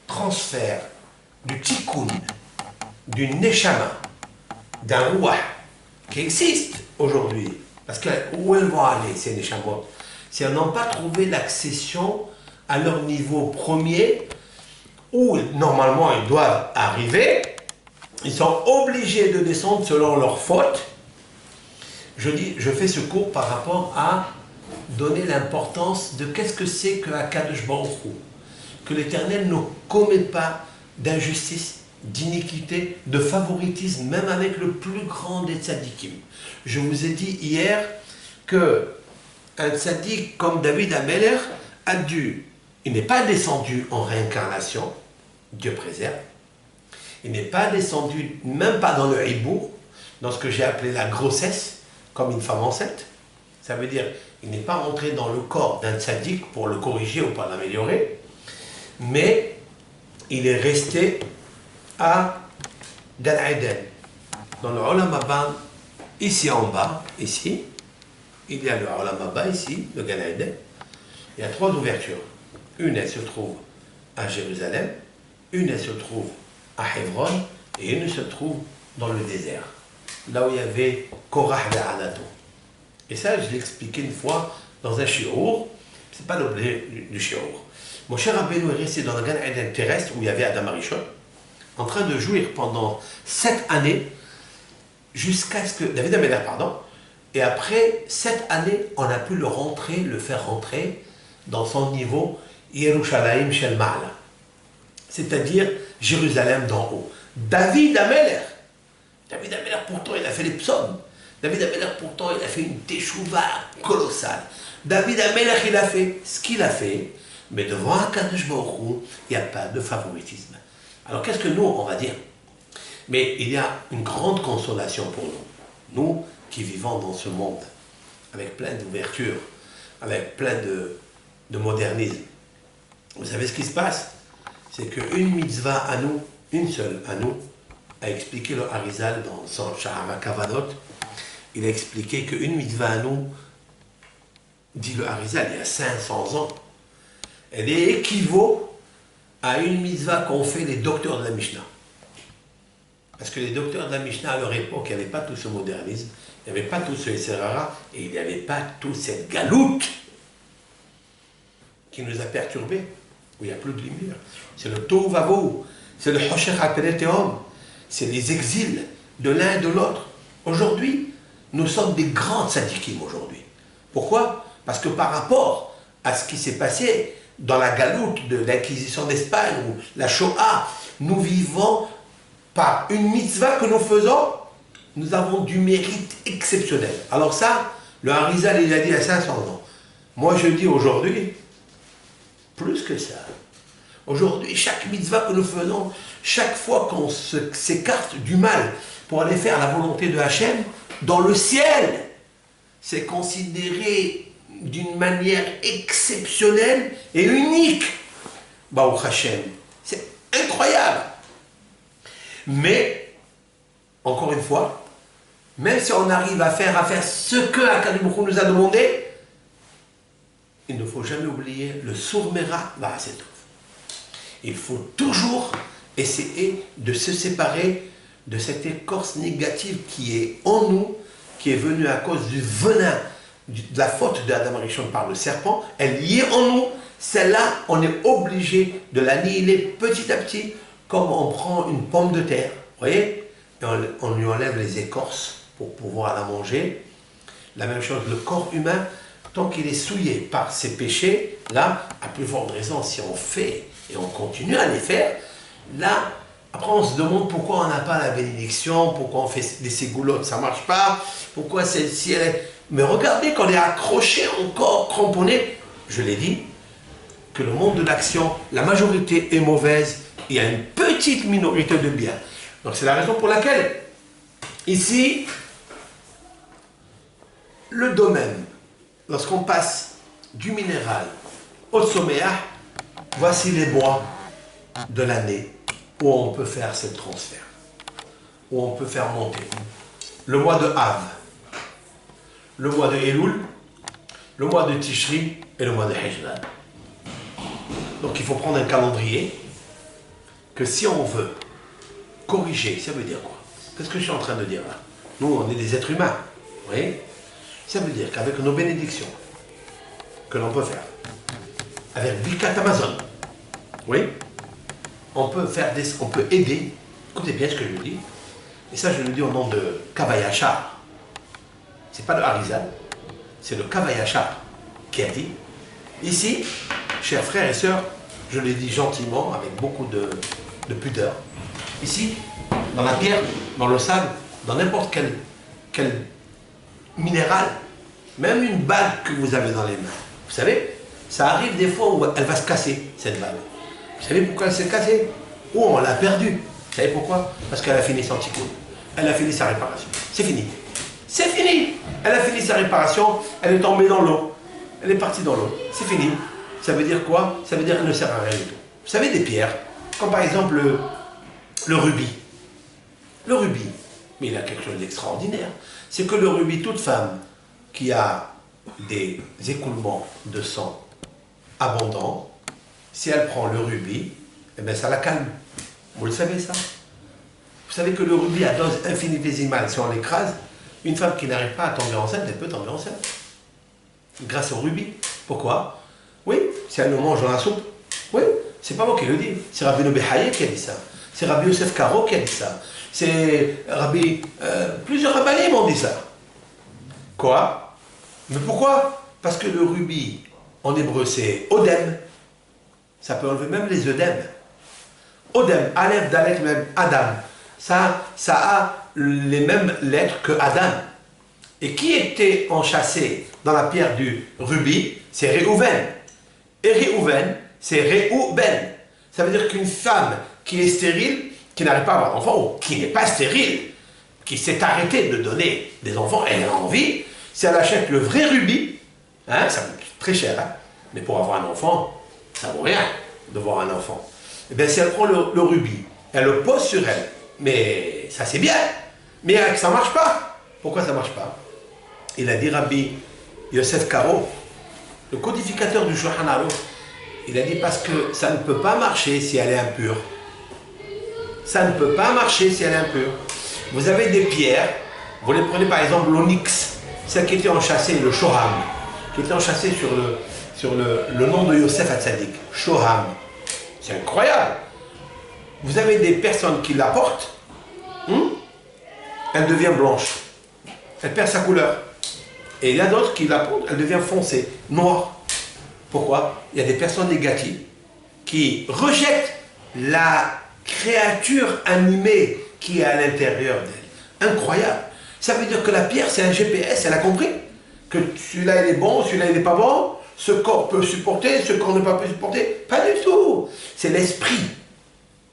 transfert du tikkun, du neshama, d'un ruah, qui existe aujourd'hui. Parce que où elles vont aller, ces neshamot? Si elles n'ont pas trouvé l'accession à leur niveau premier, où normalement ils doivent arriver, ils sont obligés de descendre selon leur faute. Je fais ce cours par rapport à donner l'importance de qu'est-ce que c'est que Akadosh Baruch Hu, que l'Éternel ne commet pas d'injustice, d'iniquité, de favoritisme, même avec le plus grand des tzadikim. Je vous ai dit hier que un tzadik comme David Ameler il n'est pas descendu en réincarnation, Dieu préserve, il n'est pas descendu, même pas dans le hibour, dans ce que j'ai appelé la grossesse, comme une femme enceinte. Ça veut dire, il n'est pas rentré dans le corps d'un tzaddik pour le corriger ou pour l'améliorer, mais il est resté à Gan Eden, dans le Olam Haba, ici en bas, ici, il y a le Olam Haba, ici, le Gan Eden. Il y a 3 ouvertures. Une, elle se trouve à Jérusalem, une, elle se trouve à Hebron, et une se trouve dans le désert, là où il y avait Korah et Anato. Et ça, je l'ai expliqué une fois dans un shiur, c'est pas l'objet du shiur. Moshe Rabbeinu est resté dans le Gan Eden terrestre où il y avait Adam Arishon, en train de jouir pendant 7 années, jusqu'à ce que, David Ameler, pardon, et après 7 années, on a pu le faire rentrer dans son niveau Yerushalayim Shel Ma'ala, c'est-à-dire Jérusalem d'en haut. David Ameler, pourtant, il a fait les psaumes. David Ameler, pourtant, il a fait une teshuva colossale. David Ameler, il a fait ce qu'il a fait, mais devant Akadosh Baruch Hu, il n'y a pas de favoritisme. Alors, qu'est-ce que nous, on va dire? Mais il y a une grande consolation pour nous. Nous qui vivons dans ce monde, avec plein d'ouverture, avec plein de modernisme. Vous savez ce qui se passe? C'est qu'une mitzvah à nous, une seule à nous, a expliqué le Harizal dans son Sha'ar Kavanot. Il a expliqué qu'une mitzvah à nous, dit le Harizal, il y a 500 ans, elle équivaut à une mitzvah qu'ont fait les docteurs de la Mishnah. Parce que les docteurs de la Mishnah, à leur époque, il n'y avait pas tout ce modernisme, il n'y avait pas tout ce Esserara, et il n'y avait pas toute cette galoute qui nous a perturbés, où il n'y a plus de lumière. C'est le Tohu Vavohu, c'est le Hosher HaPeleteom, c'est les exils de l'un et de l'autre. Aujourd'hui, nous sommes des grands tzadikim aujourd'hui. Pourquoi? Parce que par rapport à ce qui s'est passé dans la galoute de l'Inquisition d'Espagne ou la Shoah, nous vivons par une mitzvah que nous faisons, nous avons du mérite exceptionnel. Alors ça, le Harizal, il a dit à 500 ans. Moi, je dis aujourd'hui, plus que ça. Aujourd'hui, chaque mitzvah que nous faisons, chaque fois qu'on s'écarte du mal pour aller faire la volonté de Hachem, dans le ciel, c'est considéré d'une manière exceptionnelle et unique. Baruch Hachem. C'est incroyable. Mais, encore une fois, même si on arrive à faire ce que Akadosh Baruch Hu nous a demandé, il ne faut jamais oublier le Sourmera Ba'asetov. Il faut toujours essayer de se séparer de cette écorce négative qui est en nous, qui est venue à cause du venin, de la faute d'Adam Arishon par le serpent. Elle y est en nous. Celle-là, on est obligé de l'annihiler petit à petit, comme on prend une pomme de terre, vous voyez, et on lui enlève les écorces pour pouvoir la manger. La même chose, le corps humain, tant qu'il est souillé par ses péchés, là, à plus forte raison, si on fait et on continue à les faire, là, après on se demande pourquoi on n'a pas la bénédiction, pourquoi on fait des ségoulottes, ça ne marche pas, pourquoi celle-ci, elle est... Mais regardez qu'on est accroché encore, cramponné, je l'ai dit, que le monde de l'action, la majorité est mauvaise, il y a une petite minorité de bien. Donc c'est la raison pour laquelle, ici, le domaine, lorsqu'on passe du minéral au somméa, voici les mois de l'année où on peut faire ce transfert, où on peut faire monter. Le mois de Av, le mois de Elul, le mois de Tishri et le mois de Hijran. Donc il faut prendre un calendrier que si on veut corriger, ça veut dire quoi? Qu'est-ce que je suis en train de dire là? Nous, on est des êtres humains. Vous voyez? Ça veut dire qu'avec nos bénédictions que l'on peut faire, avec Birkat Amazon, oui, on peut aider. Écoutez bien ce que je vous dis. Et ça, je le dis au nom de Kavayachar. C'est pas le Harizal, c'est le Kavayachar qui a dit. Ici, chers frères et sœurs, je l'ai dit gentiment, avec beaucoup de pudeur. Ici, dans la pierre, dans le sable, dans n'importe quel minéral, même une bague que vous avez dans les mains. Vous savez, ça arrive des fois où elle va se casser, cette bague. Vous savez pourquoi elle s'est cassée? Ou on l'a perdue. Vous savez pourquoi? Parce qu'elle a fini son tikkun. Elle a fini sa réparation. C'est fini. C'est fini. Elle a fini sa réparation, elle est tombée dans l'eau. Elle est partie dans l'eau. C'est fini. Ça veut dire quoi? Ça veut dire qu'elle ne sert à rien du tout. Vous savez, des pierres, comme par exemple le rubis. Le rubis, mais il a quelque chose d'extraordinaire. C'est que le rubis, toute femme qui a des écoulements de sang abondants, si elle prend le rubis, eh bien ça la calme. Vous le savez ça? Vous savez que le rubis à dose infinitésimale, si on l'écrase, une femme qui n'arrive pas à tomber enceinte, elle peut tomber enceinte. Grâce au rubis. Pourquoi? Oui, si elle le mange dans la soupe. Oui, c'est pas moi qui le dis. C'est Rabbi Nobehaye qui a dit ça. C'est Rabbi Yosef Karo qui a dit ça. C'est plusieurs rabbins m'ont dit ça. Quoi? Mais pourquoi? Parce que le rubis, en hébreu, c'est Odem. Ça peut enlever même les œdèmes. Odem, Aleph, Dalet, même Adam. Ça a les mêmes lettres que Adam. Et qui était enchâssé dans la pierre du rubis? C'est Réhouven. Et Réhouven, c'est Réhouben. Ça veut dire qu'une femme qui est stérile, qui n'arrive pas à avoir d'enfant, ou qui n'est pas stérile, qui s'est arrêtée de donner des enfants, elle a envie, si elle achète le vrai rubis, hein, ça coûte très cher, hein, mais pour avoir un enfant, ça vaut rien de voir un enfant. Et bien si elle prend le rubis, elle le pose sur elle, mais ça c'est bien, mais ça ne marche pas. Pourquoi ça ne marche pas? Il a dit Rabbi Yosef Karo, le codificateur du Shulchan Aruch, il a dit parce que ça ne peut pas marcher si elle est impure. Ça ne peut pas marcher si elle est impure. Vous avez des pierres, vous les prenez par exemple l'onyx, celle qui était enchâssée, le shoham, qui était enchâssée sur le nom de Yosef Hatzadik, shoham. C'est incroyable. Vous avez des personnes qui la portent, elle devient blanche, elle perd sa couleur. Et il y a d'autres qui la portent, elle devient foncée, noire. Pourquoi? Il y a des personnes négatives qui rejettent la créature animée qui est à l'intérieur d'elle. Incroyable. Ça veut dire que la pierre, c'est un GPS, elle a compris que celui-là, il est bon, celui-là, il n'est pas bon, ce corps peut supporter, ce corps ne peut pas supporter. Pas du tout. C'est l'esprit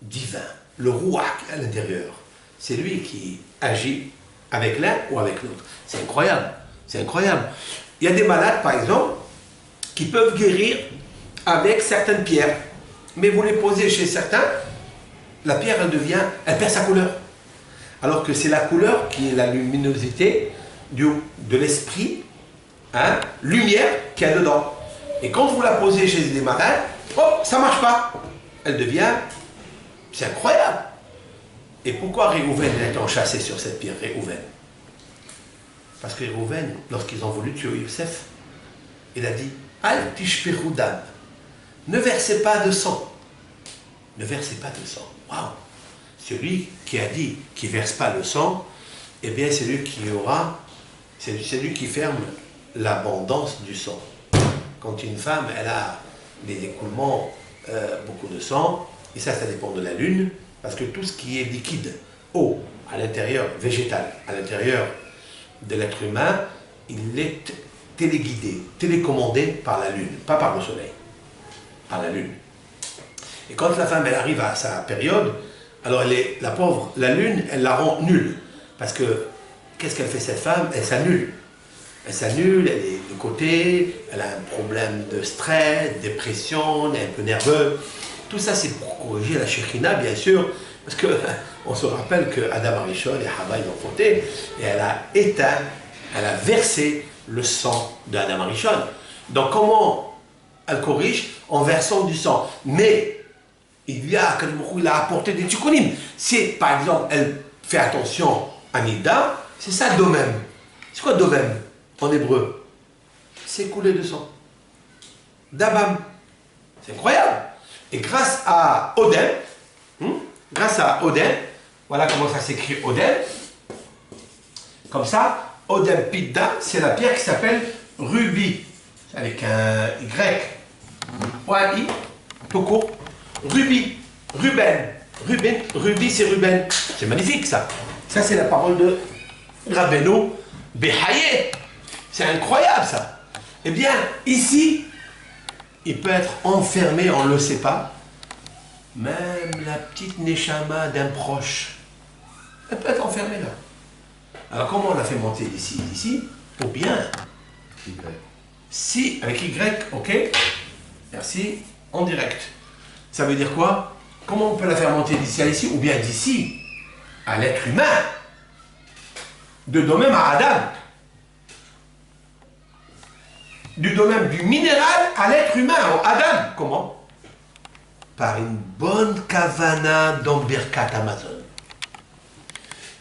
divin, le rouach à l'intérieur. C'est lui qui agit avec l'un ou avec l'autre. C'est incroyable. C'est incroyable. Il y a des malades, par exemple, qui peuvent guérir avec certaines pierres. Mais vous les posez chez certains, la pierre, elle perd sa couleur. Alors que c'est la couleur qui est la luminosité de l'esprit, hein, lumière qu'il y a dedans. Et quand vous la posez chez des malades, hop, ça ne marche pas. Elle devient... C'est incroyable. Et pourquoi Réhouven a été enchâssé sur cette pierre, Réhouven? Parce que Réhouven, lorsqu'ils ont voulu tuer Yosef, il a dit Al tishpiru dam. Ne versez pas de sang. Ne versez pas de sang. Waouh! Celui qui a dit qu'il ne verse pas le sang, eh bien c'est lui qui aura, c'est lui qui ferme l'abondance du sang. Quand une femme, elle a des écoulements, beaucoup de sang, et ça dépend de la lune, parce que tout ce qui est liquide, eau, à l'intérieur, végétal, à l'intérieur de l'être humain, il est téléguidé, télécommandé par la lune, pas par le soleil, par la lune. Et quand la femme, elle arrive à sa période, alors la pauvre, la lune, elle la rend nulle. Parce que, qu'est-ce qu'elle fait cette femme? Elle s'annule. Elle s'annule, elle est de côté, elle a un problème de stress, dépression, elle est un peu nerveux. Tout ça, c'est pour corriger la Shekhina, bien sûr, parce qu'on se rappelle que Adam Arishon et Hava, ils ont fauté, et elle a éteint, elle a versé le sang d'Adam Arishon. Donc, comment elle corrige? En versant du sang. Mais, il a apporté des tikkunim. Si, par exemple, elle fait attention à Nida, c'est ça domem. C'est quoi domem en hébreu? C'est couler de sang. Dabam. C'est incroyable. Et grâce à Odem, voilà comment ça s'écrit Odem, comme ça, Odem Pidda, c'est la pierre qui s'appelle rubis, avec un Y, ou un I, tout court. Rubis, rubis c'est Ruben. C'est magnifique ça. Ça c'est la parole de Rabbeinu Behaye. C'est incroyable ça. Eh bien, ici, il peut être enfermé, on ne le sait pas. Même la petite Neshama d'un proche, elle peut être enfermée là. Alors comment on l'a fait monter d'ici, ou bien Y. Si, avec Y, ok, merci, en direct. Ça veut dire quoi? Comment on peut la faire monter d'ici à ici, ou bien d'ici à l'être humain, de domaine à Adam, du domaine du minéral à l'être humain, au Adam. Comment? Par une bonne kavana dans Birkat Amazon.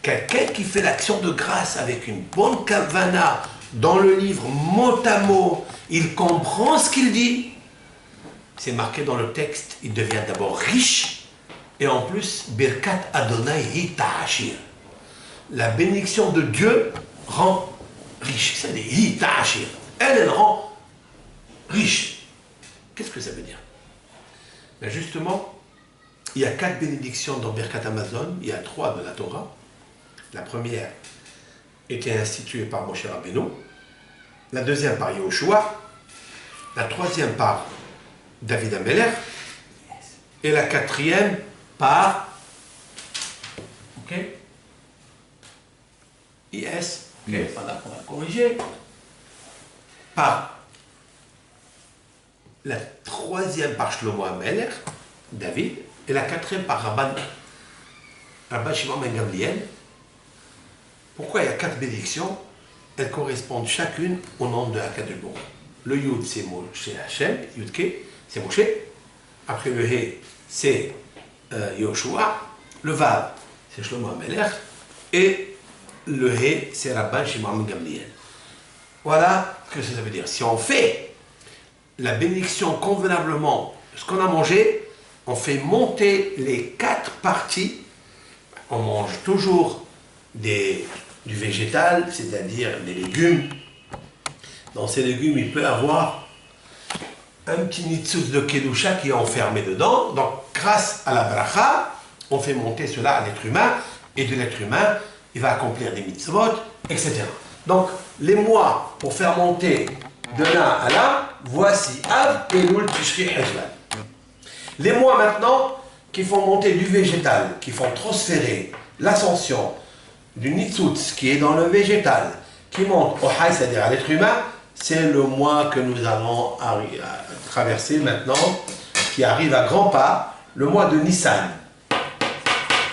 Quelqu'un qui fait l'action de grâce avec une bonne kavana dans le livre mot à mot, il comprend ce qu'il dit. C'est marqué dans le texte, il devient d'abord riche, et en plus, Birkat Adonai Hitachir. La bénédiction de Dieu rend riche. C'est-à-dire Hitachir. Elle rend riche. Qu'est-ce que ça veut dire? Ben justement, il y a 4 bénédictions dans Birkat Amazon, il y a 3 de la Torah. La première était instituée par Moshe Rabbeinu, la deuxième par Yehoshua, la troisième par David Ameler, et la quatrième par IS, voilà, on va corriger, par la troisième par Shlomo Ameler, David, et la quatrième par Rabban Shimon ben Gamliel. Pourquoi il y a 4 bénédictions? Elles correspondent chacune au nom de Akadosh Baruch Hu. Le Yud, c'est Moshe Hashem, Yudke, c'est Moshe. Après le He, c'est Yoshua. Le Vav, c'est Shlomo Ameler. Et le He, c'est Rabban Shimon ben Gamliel. Voilà ce que ça veut dire. Si on fait la bénédiction convenablement, ce qu'on a mangé, on fait monter les 4 parties. On mange toujours du végétal, c'est-à-dire des légumes. Dans ces légumes, il peut y avoir un petit nitsus de Kedusha qui est enfermé dedans. Donc, grâce à la bracha, on fait monter cela à l'être humain, et de l'être humain, il va accomplir des mitzvot, etc. Donc, les mois pour faire monter de l'un à là, voici Av, Elul, Tishri, Heshvan. Les mois maintenant qui font monter du végétal, qui font transférer l'ascension du Nitzutz qui est dans le végétal, qui monte au Haï, c'est-à-dire à l'être humain, c'est le mois que nous allons traverser maintenant, qui arrive à grands pas, le mois de Nissan.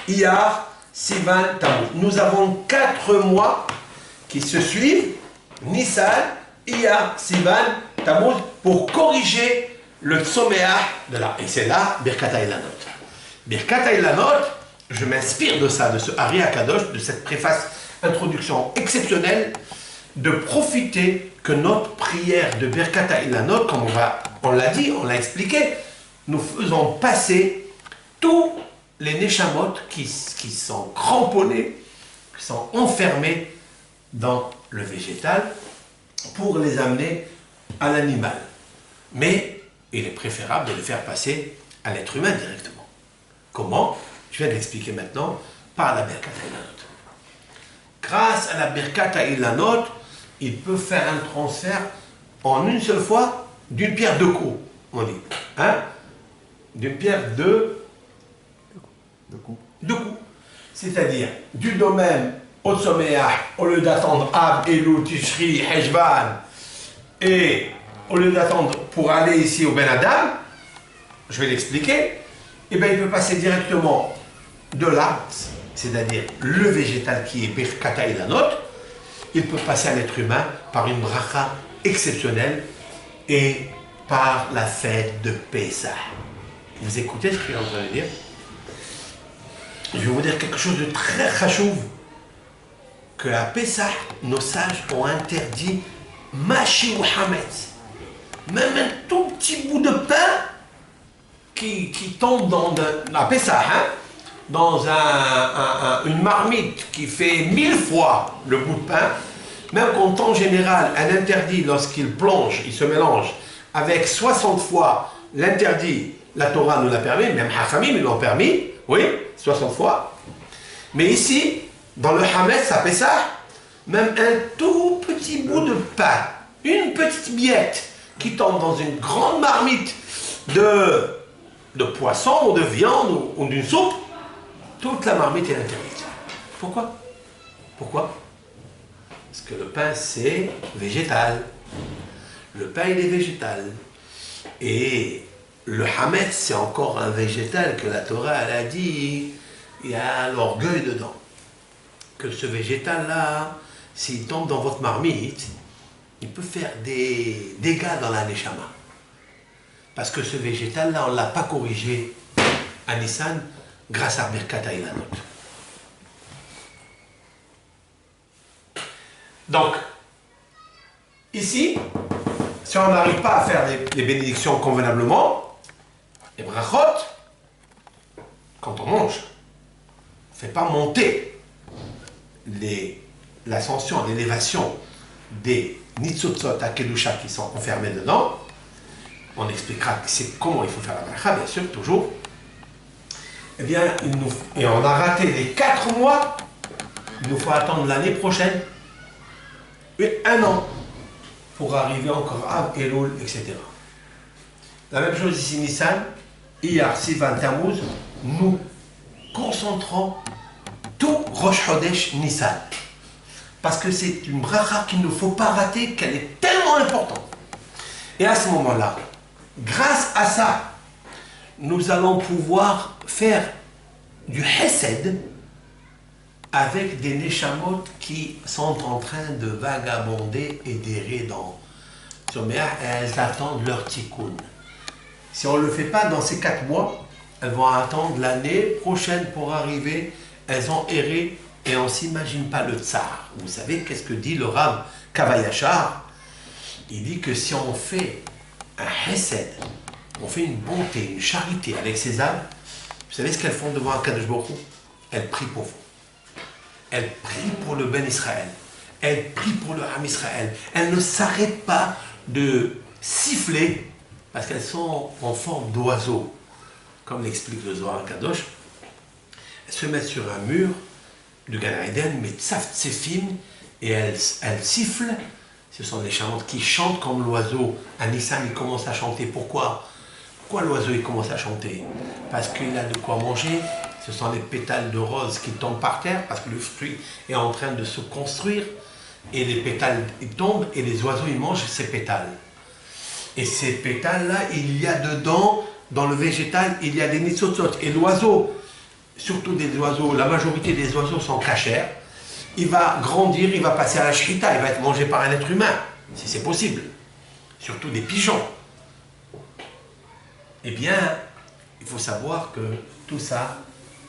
Iyar, Sivan, Tammuz. Nous avons 4 mois qui se suivent, Nissan, Iyar, Sivan, Tammuz, pour corriger le Tsoméa de la. Et c'est là, Birkat Hailanot. Birkat Hailanot, je m'inspire de ça, de ce Ari Akadosh, de cette préface introduction exceptionnelle, de profiter que notre prière de Birkat Hailanot, comme on l'a dit, on l'a expliqué, nous faisons passer tous les Neshamot qui sont cramponnés, qui sont enfermés dans le végétal, pour les amener à l'animal. Mais il est préférable de les faire passer à l'être humain directement. Comment? Je vais l'expliquer maintenant par la Birkat Hailanot. Grâce à la Birkat Hailanot, il peut faire un transfert en une seule fois d'une pierre 2 coups, on dit. Hein? D'une pierre 2 coups. C'est-à-dire du domaine au Tsoméah, au lieu d'attendre Av, Elul, Tishri, Heshvan, et au lieu d'attendre pour aller ici au Ben Adam, je vais l'expliquer, et bien il peut passer directement de l'arbre, c'est-à-dire le végétal qui est Birkat Hailanot, il peut passer à l'être humain par une bracha exceptionnelle et par la fête de Pessah. Vous écoutez ce que je suis en train de dire? Je vais vous dire quelque chose de très chachouv, que à Pessah, nos sages ont interdit Mashi ou Hametz. Même un tout petit bout de pain qui tombe à Pessah, hein, dans une marmite qui fait 1000 fois le bout de pain, même qu'en temps général, un interdit, lorsqu'il plonge, il se mélange avec 60 fois l'interdit, la Torah nous l'a permis, même Hachamim ils l'ont permis, oui, 60 fois. Mais ici, dans le Hametz à Pessah, même un tout petit bout de pain, une petite miette qui tombe dans une grande marmite de poisson ou de viande ou d'une soupe, toute la marmite est interdite. Pourquoi? Pourquoi? Parce que le pain, c'est végétal. Le pain, il est végétal. Et le Hametz, c'est encore un végétal que la Torah, elle a dit, il y a l'orgueil dedans. Que ce végétal-là, s'il tombe dans votre marmite, il peut faire des dégâts dans la Neshama. Parce que ce végétal-là, on ne l'a pas corrigé à Nissan grâce à Birkat Ilanot. Donc, ici, si on n'arrive pas à faire les bénédictions convenablement, les brachot, quand on mange, on ne fait pas monter l'ascension, l'élévation des nitzotzot à Kedusha qui sont enfermés dedans. On expliquera comment il faut faire la bracha, bien sûr, toujours. Eh bien, et on a raté les 4 mois, il nous faut attendre l'année prochaine, et 1 an, pour arriver encore à Elul, etc. La même chose ici, Nissan, Iyar, Sivan, Tammuz, nous concentrons tout Rosh Chodesh Nissan. Parce que c'est une bracha qu'il ne faut pas rater, qu'elle est tellement importante. Et à ce moment-là, grâce à ça, nous allons pouvoir faire du Hesed avec des Neshamot qui sont en train de vagabonder et d'errer dans Somer, et elles attendent leur tikkun. Si on ne le fait pas dans ces 4 mois, elles vont attendre l'année prochaine pour arriver. Elles ont erré et on ne s'imagine pas le tsar. Vous savez qu'est-ce que dit le Rav Kavayachar? Il dit que si on fait un Hesed, on fait une bonté, une charité avec ces âmes, vous savez ce qu'elles font devant Akadosh Baruch Hu? Elles prient pour vous. Elles prient pour le Ben Israël. Elles prient pour le Ham Israël. Elles ne s'arrêtent pas de siffler parce qu'elles sont en forme d'oiseaux. Comme l'explique le Zohar Kadosh, elles se mettent sur un mur de Gan Eden, mais tsaf tsefim, et elles sifflent. Ce sont des chantes qui chantent comme l'oiseau. À Nissan, il commence à chanter. Pourquoi l'oiseau il commence à chanter? Parce qu'il a de quoi manger. Ce sont les pétales de rose qui tombent par terre parce que le fruit est en train de se construire et les pétales ils tombent et les oiseaux ils mangent ces pétales. Et ces pétales-là, il y a dedans, dans le végétal, il y a des nitzotzot. Et l'oiseau, surtout des oiseaux, la majorité des oiseaux sont cachers. Il va grandir, il va passer à la shrita, il va être mangé par un être humain, si c'est possible. Surtout des pigeons. Eh bien, il faut savoir que tout ça,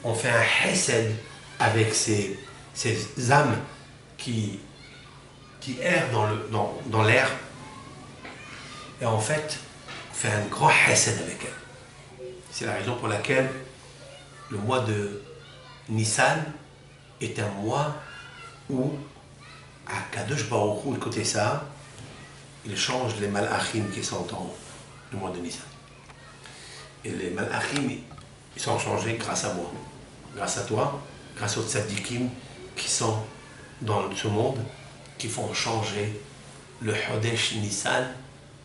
on fait un hesed avec ces âmes qui errent dans l'air. Et en fait, on fait un grand hesed avec elles. C'est la raison pour laquelle le mois de Nissan est un mois où, à Kadosh Baruch Hu, écoutez ça, il change les malachim qui sont dans le mois de Nissan. Et les malachim, ils sont changés grâce à moi, grâce à toi, grâce aux tzadikim qui sont dans ce monde, qui font changer le Chodesh Nissan,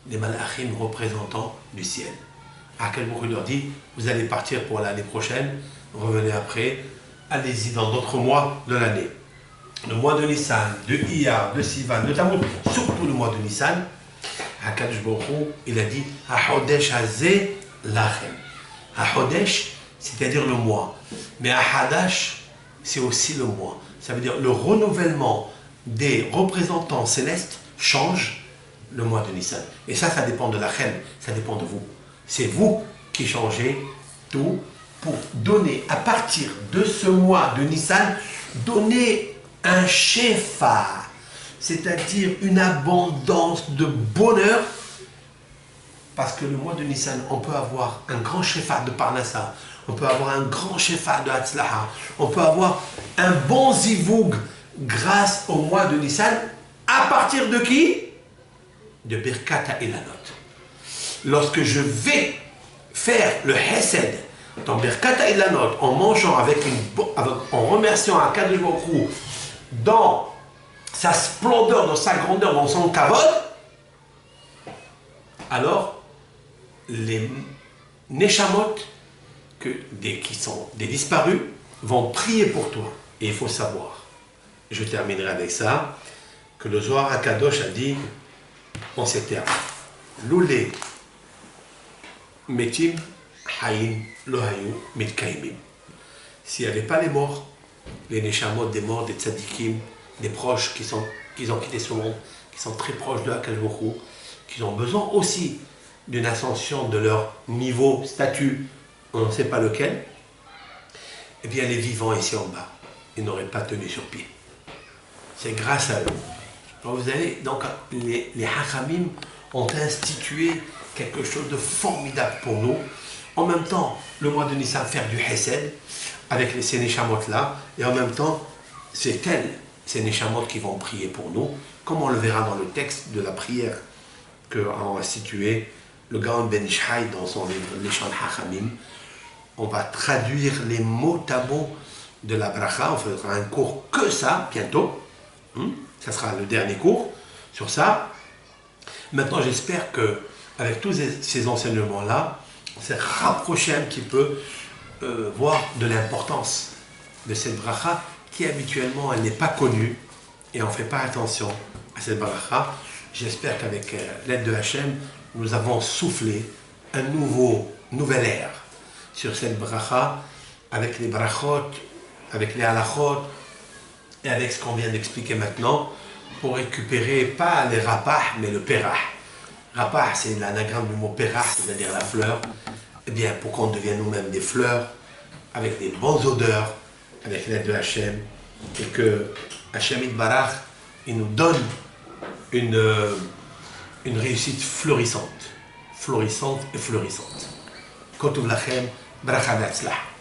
les malachim représentants du ciel. Akadosh Baruch Hu leur dit, vous allez partir pour l'année prochaine, revenez après, allez-y dans d'autres mois de l'année. Le mois de Nissan, de Iyar, de Sivan, de Tammuz, surtout le mois de Nissan, Akadosh Baruch Hu, il a dit, HaChodesh Hazeh Lachem. HaChodesh, c'est-à-dire le mois. Mais Hadash, c'est aussi le mois. Ça veut dire le renouvellement des représentants célestes change le mois de Nissan. Et ça dépend de la reine, ça dépend de vous. C'est vous qui changeait tout pour donner, à partir de ce mois de Nissan, donner un shefa, c'est-à-dire une abondance de bonheur. Parce que le mois de Nissan, on peut avoir un grand shefa de Parnassa, on peut avoir un grand shefa de Hatzlaha, on peut avoir un bon zivoug grâce au mois de Nissan. À partir de qui? De Birkat HaIlanot. Lorsque je vais faire le Hesed dans Birkat HaIlanot en mangeant en remerciant Akadosh Baruch Hu dans sa splendeur, dans sa grandeur, dans son kavod, alors les Neshamot qui sont des disparus vont prier pour toi. Et il faut savoir, je terminerai avec ça, que le Zohar HaKadosh a dit en ces termes: Loulé metim haïm lohayu mitkaimim. S'il n'y avait pas les morts, les Neshamot des morts, des tzadikim, des proches qui ont quitté ce monde, qui sont très proches de Akadosh Baruch Hu, qui ont besoin aussi d'une ascension de leur niveau, statut, on ne sait pas lequel, eh bien les vivants ici en bas, ils n'auraient pas tenu sur pied. C'est grâce à eux. Alors vous avez, donc les Hachamim ont institué quelque chose de formidable pour nous. En même temps, le mois de Nissan, faire du Hesed avec ces Neshamot-là, et en même temps, c'est elles, ces Neshamot, qui vont prier pour nous, comme on le verra dans le texte de la prière qu'a institué le Gaon Ben Ishai dans son livre Lishon Hachamim. On va traduire les mots à mot de la bracha. On fera un cours que ça bientôt. Ça sera le dernier cours sur ça. Maintenant, j'espère que avec tous ces enseignements-là, on s'est rapproché un petit peu, voir de l'importance de cette bracha qui habituellement, elle n'est pas connue et on ne fait pas attention à cette bracha. J'espère qu'avec l'aide de Hachem, nous avons soufflé un nouvel air sur cette bracha, avec les brachot, avec les halachot, et avec ce qu'on vient d'expliquer maintenant, pour récupérer pas les rapah, mais le perah. Rapah, c'est l'anagramme du mot perah, c'est-à-dire la fleur. Eh bien, pour qu'on devienne nous-mêmes des fleurs, avec des bonnes odeurs, avec l'aide de Hachem, et que Hachem Yitbarach, il nous donne une réussite florissante et fleurissante. Kotov lachem, bracha v'atzlach.